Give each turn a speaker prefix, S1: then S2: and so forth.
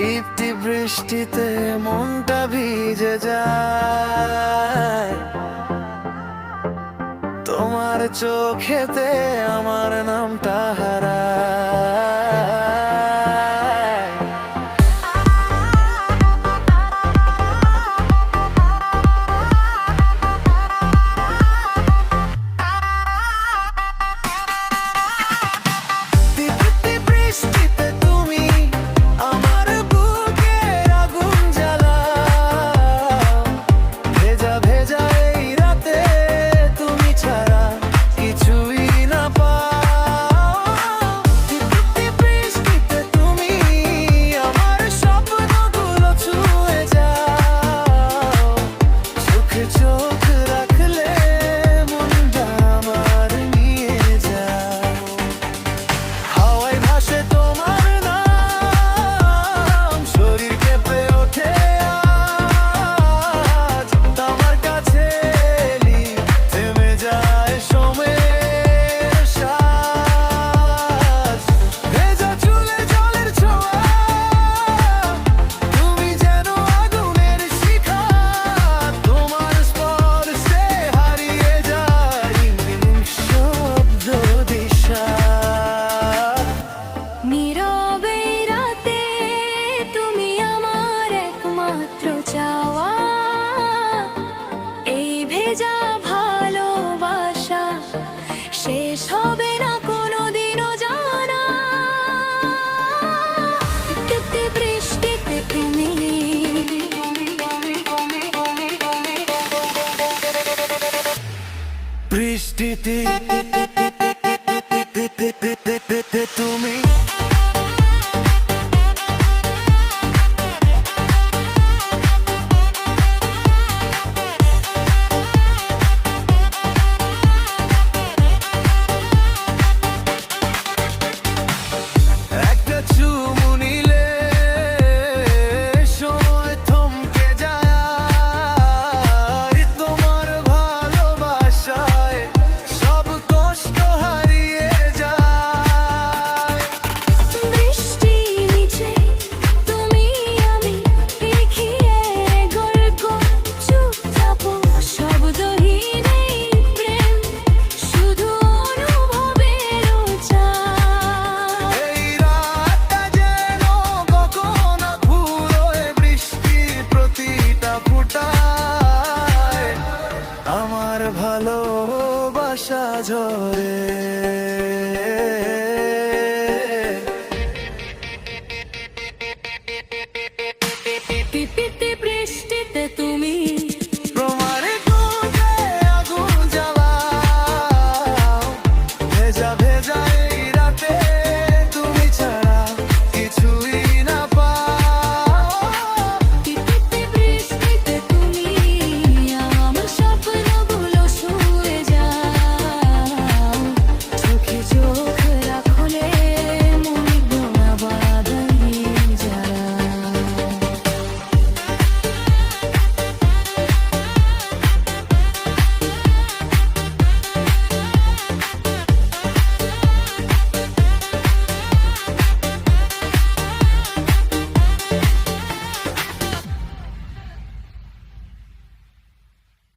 S1: টিপটি বৃষ্টিতে মনটা ভিজে যায়, তোমার চোখেতে আমার নামটা হারায়। টিপটি বৃষ্টিতে তুমি আমার বুকের আগুন জ্বালাও, ভেজা ভেজা এই রাতে তুমি ছাড়া কিছুই না পাও। টিপটি বৃষ্টিতে তুমি আমার স্বপ্নগুলো ছুঁয়ে যাও, চোখে চোখ রাখলে মনটা আমার নিয়ে যাও। হাওয়ায় ভাসে তোমার নাম, শরীর কেঁপে ওঠে আজ, তোমার কাছে এলি থেমে যায় সময়ের শ্বাস। ভেজা চুলে জলের ছোঁয়া, তুমি যেন আগুনের শিখা, তোমার স্পর্শে হারিয়ে যায় নিঃশব্দ দিশা।
S2: নীরবে রাতে তুমি আমার একমাত্র চাওয়া, এই ভেজা ভালোবাসা শেষ হবে না কোনোদিনও জানা। টিপটি বৃষ্টিতে তুমি
S1: বৃষ্টিতে তুমি একটা চুমু নিলে সময় থমকে যায়, তোমার ভালোবাসায় সব কষ্ট হারিয়ে যায়।
S2: বৃষ্টি নিচে তুমি আমি লিখিয়ে গল্প, চুপ থাকো শব্দহীন এই প্রেম, শুধু অনুভবের চাই।
S1: এই রাতটা যেন কখনো ফুরোয়, বৃষ্টির প্রতিটা ফোঁটায় আমার ভালোবাসা ঝরে।
S2: টিপিতে বৃষ্টিতে